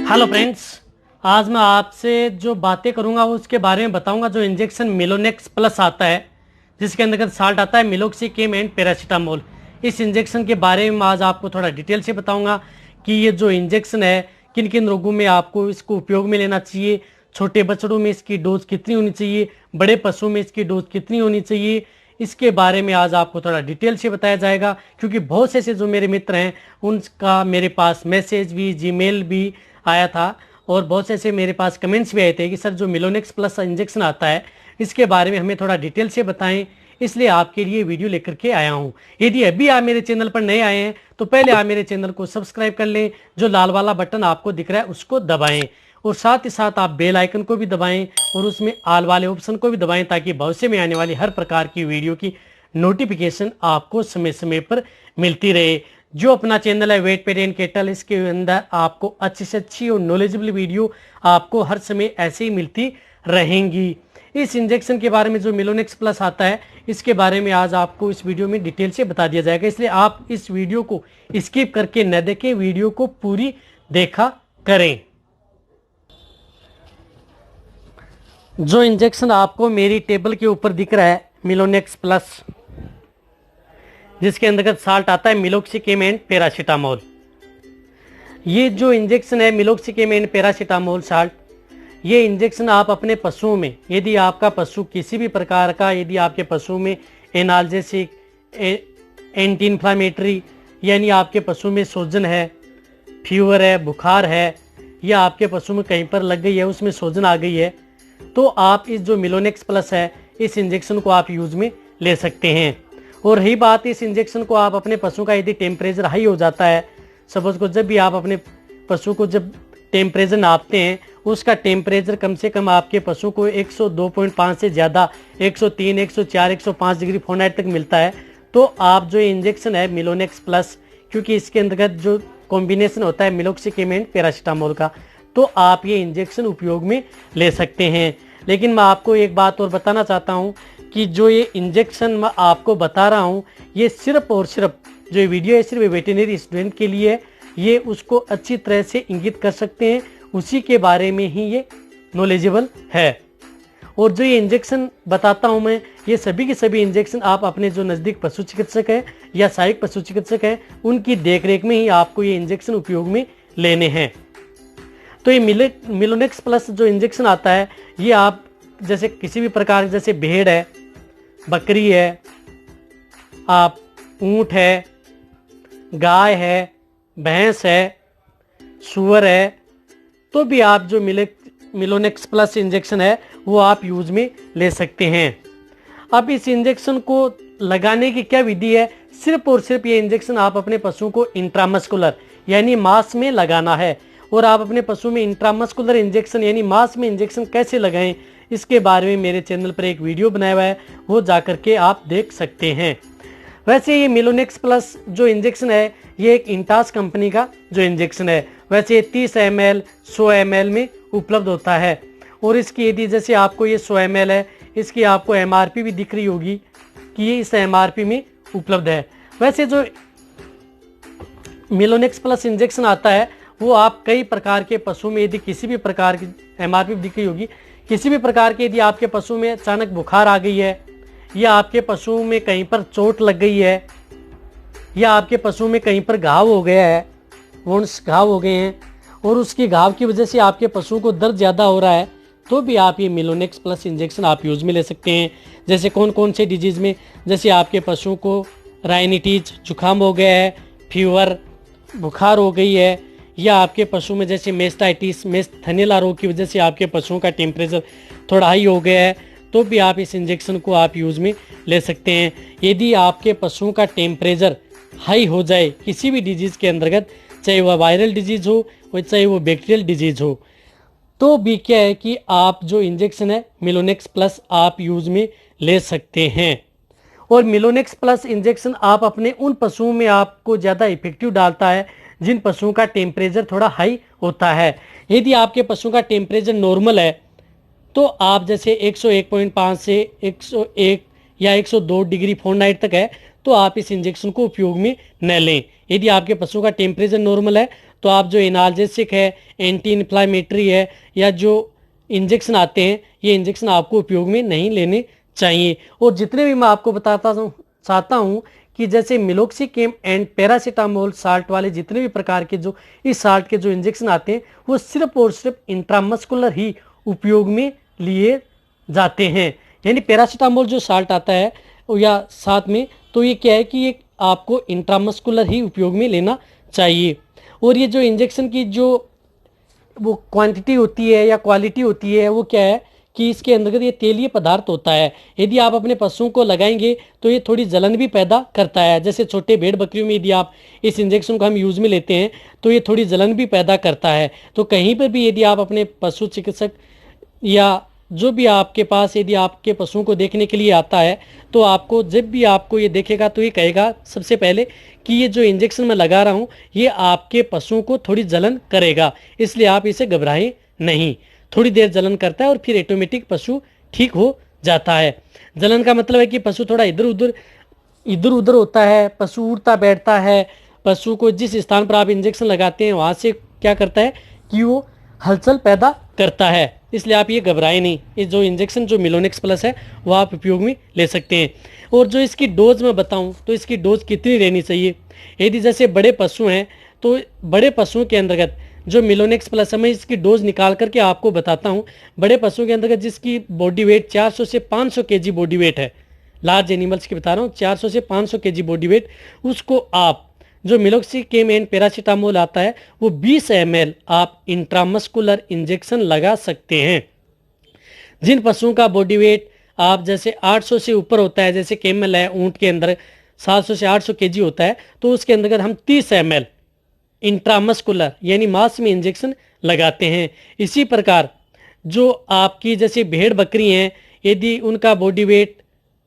Hello friends, आज मैं आपसे जो बातें करूंगा वो उसके बारे में बताऊंगा। जो इंजेक्शन मिलोनेक्स प्लस आता है, जिसके अंतर्गत साल्ट आता है मिलोक्सिकेम एंड पैरासीटामोल, इस इंजेक्शन के बारे में आज आपको थोड़ा डिटेल से बताऊंगा कि ये जो इंजेक्शन है किन किन रोगों में आपको इसको उपयोग में लेना चाहिए। छोटे बछड़ों में इसकी डोज कितनी होनी चाहिए, बड़े पशुओं में इसकी डोज कितनी होनी चाहिए, इसके बारे में आज आपको थोड़ा डिटेल से बताया जाएगा। क्योंकि बहुत से ऐसे जो मेरे मित्र हैं उनका मेरे पास मैसेज भी, जीमेल भी आया था और बहुत से ऐसे मेरे पास कमेंट्स भी आए थे कि सर जो मिलोनेक्स प्लस इंजेक्शन आता है इसके बारे में हमें थोड़ा डिटेल से बताएं, इसलिए आपके लिए वीडियो लेकर के आया हूं। यदि अभी आप मेरे चैनल पर नए आए हैं तो पहले आप मेरे चैनल को सब्सक्राइब कर लें, जो लाल वाला बटन आपको दिख रहा है उसको दबाएं और साथ ही साथ आप बेल आइकन को भी दबाएं और उसमें ऑल वाले ऑप्शन को भी दबाएं, ताकि भविष्य में आने वाली हर प्रकार की वीडियो की नोटिफिकेशन आपको समय समय पर मिलती रहे। जो अपना चैनल है वेट पेट एंड केटल, इसके अंदर आपको अच्छी से अच्छी और नॉलेजेबल वीडियो आपको हर समय ऐसे ही मिलती रहेंगी। इस इंजेक्शन के बारे में जो मिलोनेक्स प्लस आता है इसके बारे में आज आपको इस वीडियो में डिटेल से बता दिया जाएगा, इसलिए आप इस वीडियो को स्किप करके न देखें, वीडियो को पूरी देखा करें। जो इंजेक्शन आपको मेरी टेबल के ऊपर दिख रहा है मिलोनेक्स प्लस, जिसके अंतर्गत साल्ट आता है मिलोक्सिकेम एंड पैरासीटामोल, ये जो इंजेक्शन है मिलोक्सिकेम एंड पैरासीटामोल साल्ट, ये इंजेक्शन आप अपने पशुओं में, यदि आपका पशु किसी भी प्रकार का, यदि आपके पशु में एनाल्जेसिक, एंटी इन्फ्लामेटरी, यानी आपके पशु में सूजन है, फीवर है, बुखार है, या आपके पशु में कहीं पर लग गई है उसमें सूजन आ गई है, तो आप इस जो मिलोनेक्स प्लस है इस इंजेक्शन को आप यूज में ले सकते हैं। और रही बात, इस इंजेक्शन को आप अपने पशु का यदि टेम्परेचर हाई हो जाता है, सपोज को जब भी आप अपने पशु को जब टेम्परेचर नापते हैं उसका टेम्परेचर कम से कम आपके पशु को 102.5 से ज़्यादा 103, 104, 105 डिग्री फ़ारेनहाइट तक मिलता है, तो आप जो इंजेक्शन है मिलोनेक्स प्लस, क्योंकि इसके अंतर्गत जो कॉम्बिनेशन होता है मिलोक्सिकेम एंड पैरासीटामोल का, तो आप ये इंजेक्शन उपयोग में ले सकते हैं। लेकिन मैं आपको एक बात और बताना चाहता हूँ कि जो ये इंजेक्शन मैं आपको बता रहा हूँ ये सिर्फ और सिर्फ जो ये वीडियो है सिर्फ वेटरनरी स्टूडेंट के लिए है, ये उसको अच्छी तरह से इंगित कर सकते हैं, उसी के बारे में ही ये नॉलेजेबल है। और जो ये इंजेक्शन बताता हूँ मैं, ये सभी के सभी इंजेक्शन आप अपने जो नज़दीक पशु चिकित्सक है या सहायक पशु चिकित्सक है उनकी देखरेख में ही आपको ये इंजेक्शन उपयोग में लेने हैं। तो ये मिलोनेक्स प्लस जो इंजेक्शन आता है ये आप जैसे किसी भी प्रकार, जैसे भेड़ है, बकरी है, आप ऊंट है, गाय है, भैंस है, सूअर है, तो भी आप जो मिलोनेक्स प्लस इंजेक्शन है वो आप यूज में ले सकते हैं। अब इस इंजेक्शन को लगाने की क्या विधि है, सिर्फ और सिर्फ ये इंजेक्शन आप अपने पशु को इंट्रामस्कुलर यानी मांस में लगाना है। और आप अपने पशु में इंट्रामस्कुलर इंजेक्शन यानी मांस में इंजेक्शन कैसे लगाएं, इसके बारे में मेरे चैनल पर एक वीडियो बनाया हुआ है, वो जाकर के आप देख सकते हैं। वैसे ये मिलोनेक्स प्लस जो इंजेक्शन है ये एक इंटास कंपनी का जो इंजेक्शन है, वैसे ये 30 ml 100 ml में उपलब्ध होता है। और इसकी यदि जैसे आपको ये 100 ml है, इसकी आपको MRP भी दिख रही होगी कि ये इस MRP में उपलब्ध है। वैसे जो मिलोनेक्स प्लस इंजेक्शन आता है वो आप कई प्रकार के पशु में, यदि किसी भी प्रकार की MRP भी दिख रही होगी, किसी भी प्रकार के यदि आपके पशु में अचानक बुखार आ गई है, या आपके पशु में कहीं पर चोट लग गई है, या आपके पशु में कहीं पर घाव हो गया है, वुंड्स घाव हो गए हैं और उसकी घाव की वजह से आपके पशु को दर्द ज़्यादा हो रहा है, तो भी आप ये मिलोनेक्स प्लस इंजेक्शन आप यूज़ में ले सकते हैं। जैसे कौन कौन से डिजीज़ में, जैसे आपके पशु को राइनिटीज जुकाम हो गया है, फीवर बुखार हो गई है, या आपके पशु में जैसे मेस्टाइटिस मेस्थनीला रोग की वजह से आपके पशुओं का टेम्परेचर थोड़ा हाई हो गया है, तो भी आप इस इंजेक्शन को आप यूज़ में ले सकते हैं। यदि आपके पशुओं का टेम्परेचर हाई हो जाए किसी भी डिजीज़ के अंतर्गत, चाहे वह वायरल डिजीज़ हो और चाहे वो बैक्टीरियल डिजीज़ हो, तो भी क्या है कि आप जो इंजेक्शन है मिलोनेक्स प्लस आप यूज़ में ले सकते हैं। और मिलोनेक्स प्लस इंजेक्शन आप अपने उन पशुओं में आपको ज़्यादा इफेक्टिव डालता है जिन पशुओं का टेम्परेचर थोड़ा हाई होता है। यदि आपके पशु का टेम्परेचर नॉर्मल है तो आप जैसे 101.5 से 101 या 102 डिग्री फ़ारेनहाइट तक है तो आप इस इंजेक्शन को उपयोग में न लें। यदि आपके पशु का टेम्परेचर नॉर्मल है तो आप जो एनाल्जेसिक है, एंटी इन्फ्लामेटरी है, या जो इंजेक्शन आते हैं, ये इंजेक्शन आपको उपयोग में नहीं लेने चाहिए। और जितने भी मैं आपको बताता चाहता हूँ कि जैसे मिलोक्सिकेम एंड पैरासीटामोल साल्ट वाले जितने भी प्रकार के जो इस साल्ट के जो इंजेक्शन आते हैं, वो सिर्फ और सिर्फ इंट्रामस्कुलर ही उपयोग में लिए जाते हैं। यानी पैरासीटामोल जो साल्ट आता है या साथ में, तो ये क्या है कि ये आपको इंट्रामस्कुलर ही उपयोग में लेना चाहिए। और ये जो इंजेक्शन की जो वो क्वांटिटी होती है या क्वालिटी होती है, वो क्या है कि इसके अंतर्गत ये तेलीय पदार्थ होता है। यदि आप अपने पशुओं को लगाएंगे तो ये थोड़ी जलन भी पैदा करता है। जैसे छोटे भेड़ बकरियों में यदि आप इस इंजेक्शन को हम यूज़ में लेते हैं तो ये थोड़ी जलन भी पैदा करता है। तो कहीं पर भी यदि आप अपने पशु चिकित्सक या जो भी आपके पास यदि आपके पशुओं को देखने के लिए आता है, तो आपको जब भी आपको ये देखेगा तो ये कहेगा सबसे पहले कि ये जो इंजेक्शन मैं लगा रहा हूँ ये आपके पशुओं को थोड़ी जलन करेगा, इसलिए आप इसे घबराएं नहीं। थोड़ी देर जलन करता है और फिर ऑटोमेटिक पशु ठीक हो जाता है। जलन का मतलब है कि पशु थोड़ा इधर उधर होता है, पशु उड़ता बैठता है। पशु को जिस स्थान पर आप इंजेक्शन लगाते हैं वहाँ से क्या करता है कि वो हलचल पैदा करता है, इसलिए आप ये घबराएं नहीं। ये जो इंजेक्शन जो मिलोनिक्स प्लस है वो आप उपयोग में ले सकते हैं। और जो इसकी डोज मैं बताऊं तो इसकी डोज कितनी रहनी चाहिए। यदि जैसे बड़े पशु हैं तो बड़े पशुओं के अंतर्गत जो मिलोनिक्स प्लस है, मैं इसकी डोज निकाल करके आपको बताता हूं। बड़े पशुओं के अंतर्गत जिसकी बॉडी वेट 400 से 500 केजी बॉडी वेट है, लार्ज एनिमल्स की बता रहा हूँ, 400 से 500 केजी बॉडी वेट, उसको आप जो मिलोक्सिकेम एंड पैरासीटामोल आता है वो 20 ml आप इंट्रामस्कुलर इंजेक्शन लगा सकते हैं। जिन पशुओं का बॉडी वेट आप जैसे 800 से ऊपर होता है, जैसे कैमल है, ऊंट के अंदर 700 से 800 केजी होता है, तो उसके अंदर हम 30 ml इंट्रामस्कुलर यानी मांस में इंजेक्शन लगाते हैं। इसी प्रकार जो आपकी जैसे भेड़ बकरी हैं, यदि उनका बॉडी वेट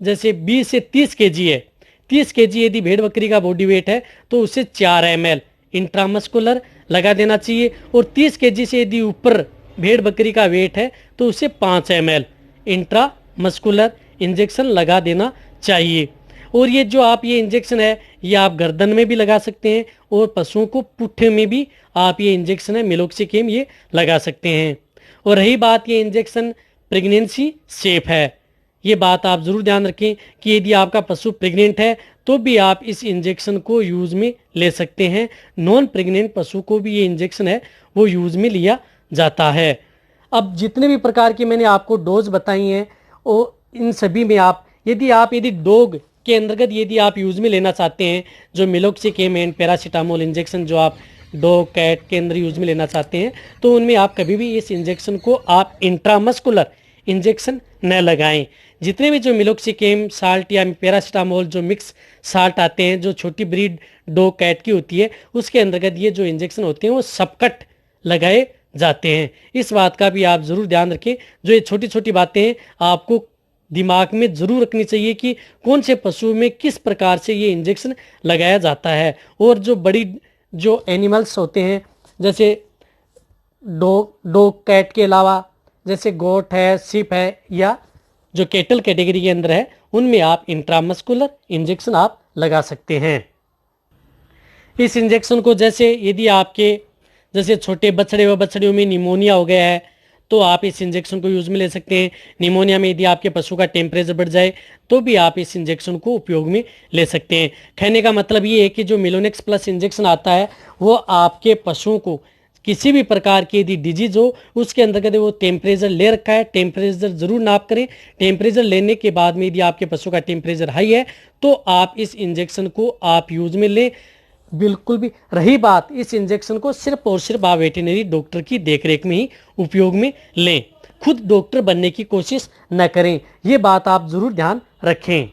जैसे 20 से 30 केजी है, 30 केजी यदि भेड़ बकरी का बॉडी वेट है तो उसे 4 ml इंट्रामस्कुलर लगा देना चाहिए। और 30 केजी से यदि ऊपर भेड़ बकरी का वेट है तो उसे 5 ml इंट्रामस्कुलर इंजेक्शन लगा देना चाहिए। और ये जो आप ये इंजेक्शन है ये आप गर्दन में भी लगा सकते हैं और पशुओं को पुट्ठे में भी आप ये इंजेक्शन है मिलोक्सिकेम ये लगा सकते हैं। और रही बात ये इंजेक्शन प्रेगनेंसी सेफ है, ये बात आप ज़रूर ध्यान रखें कि यदि आपका पशु प्रेग्नेंट है तो भी आप इस इंजेक्शन को यूज़ में ले सकते हैं। नॉन प्रेग्नेंट पशु को भी ये इंजेक्शन है वो यूज़ में लिया जाता है। अब जितने भी प्रकार की मैंने आपको डोज बताई हैं और इन सभी में आप यदि डॉग के अंतर्गत यदि आप यूज़ में लेना चाहते हैं जो मिलोक्सिकेम एंड पैरासीटामोल इंजेक्शन जो आप डॉग कैट के अंदर यूज़ में लेना चाहते हैं, तो उनमें आप कभी भी इस इंजेक्शन को आप इंट्रामस्कुलर इंजेक्शन न लगाएं। जितने भी जो मिलोक्सिकेम साल्ट या पैरासीटामोल जो मिक्स साल्ट आते हैं जो छोटी ब्रीड डॉग कैट की होती है, उसके अंतर्गत ये जो इंजेक्शन होते हैं वो सबकट लगाए जाते हैं। इस बात का भी आप ज़रूर ध्यान रखें। जो ये छोटी छोटी बातें हैं आपको दिमाग में ज़रूर रखनी चाहिए कि कौन से पशु में किस प्रकार से ये इंजेक्शन लगाया जाता है। और जो बड़ी जो एनिमल्स होते हैं जैसे डॉग कैट के अलावा जैसे गोट है, सिप है या जो केटल कैटेगरी के अंदर है, उनमें आप इंट्रामस्कुलर इंजेक्शन आप लगा सकते हैं। इस इंजेक्शन को जैसे यदि आपके जैसे छोटे बछड़े व बछड़ियों में निमोनिया हो गया है तो आप इस इंजेक्शन को यूज़ में ले सकते हैं। निमोनिया में यदि आपके पशु का टेम्परेचर बढ़ जाए तो भी आप इस इंजेक्शन को उपयोग में ले सकते हैं। कहने का मतलब ये है कि जो मिलोनिक्स प्लस इंजेक्शन आता है वो आपके पशुओं को किसी भी प्रकार की यदि डिजीज हो उसके अंतर्गत वो टेम्परेचर ले रखा है, टेम्परेचर जरूर नाप करें। टेम्परेचर लेने के बाद में यदि आपके पशु का टेम्परेचर हाई है तो आप इस इंजेक्शन को आप यूज़ में लें। बिल्कुल भी रही बात इस इंजेक्शन को सिर्फ और सिर्फ आप वेटरनरी डॉक्टर की देखरेख में ही उपयोग में लें, खुद डॉक्टर बनने की कोशिश न करें, ये बात आप जरूर ध्यान रखें।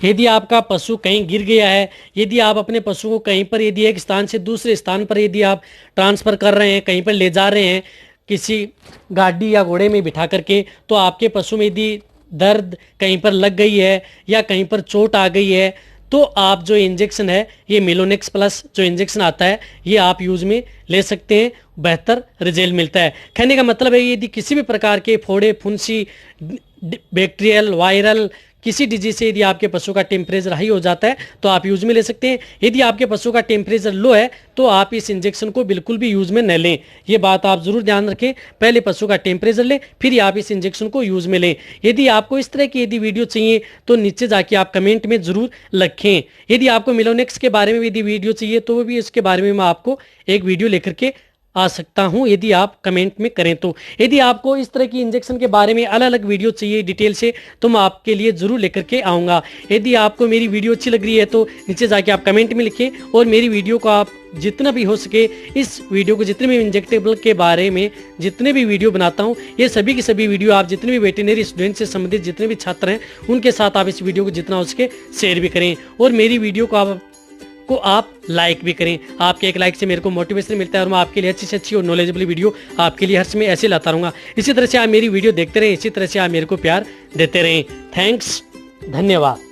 यदि आपका पशु कहीं गिर गया है, यदि आप अपने पशु को कहीं पर यदि एक स्थान से दूसरे स्थान पर यदि आप ट्रांसफ़र कर रहे हैं, कहीं पर ले जा रहे हैं किसी गाड़ी या घोड़े में बिठा करके, तो आपके पशु में यदि दर्द कहीं पर लग गई है या कहीं पर चोट आ गई है तो आप जो इंजेक्शन है ये मिलोनिक्स प्लस जो इंजेक्शन आता है ये आप यूज़ में ले सकते हैं, बेहतर रिजल्ट मिलता है। कहने का मतलब है यदि किसी भी प्रकार के फोड़े फुंसी बैक्टीरियल वायरल किसी डिजीज से यदि आपके पशु का टेम्परेचर हाई हो जाता है तो आप यूज में ले सकते हैं। यदि आपके पशु का टेम्परेचर लो है तो आप इस इंजेक्शन को बिल्कुल भी यूज में न लें। ये बात आप जरूर ध्यान रखें, पहले पशु का टेम्परेचर लें फिर ही आप इस इंजेक्शन को यूज में लें। यदि आपको इस तरह की यदि वीडियो चाहिए तो नीचे जाके आप कमेंट में जरूर लिखें। यदि आपको मिलोनेक्स के बारे में यदि वीडियो चाहिए तो भी इसके बारे में मैं आपको एक वीडियो लेकर के आ सकता हूं, यदि आप कमेंट में करें तो। यदि आपको इस तरह की इंजेक्शन के बारे में अलग अलग वीडियो चाहिए डिटेल से तो मैं आपके लिए जरूर लेकर के आऊँगा। यदि आपको मेरी वीडियो अच्छी लग रही है तो नीचे जाके आप कमेंट में लिखें और मेरी वीडियो को आप जितना भी हो सके इस वीडियो को जितने भी इंजेक्टेबल के बारे में जितने भी वीडियो बनाता हूँ ये सभी की सभी वीडियो आप जितने भी वेटरनरी स्टूडेंट से संबंधित जितने भी छात्र हैं उनके साथ आप इस वीडियो को जितना हो सके शेयर भी करें और मेरी वीडियो को आप लाइक भी करें। आपके एक लाइक से मेरे को मोटिवेशन मिलता है और मैं आपके लिए अच्छी से अच्छी और नॉलेजेबल वीडियो आपके लिए हर समय ऐसे लाता रहूँगा। इसी तरह से आप मेरी वीडियो देखते रहें, इसी तरह से आप मेरे को प्यार देते रहें। थैंक्स, धन्यवाद।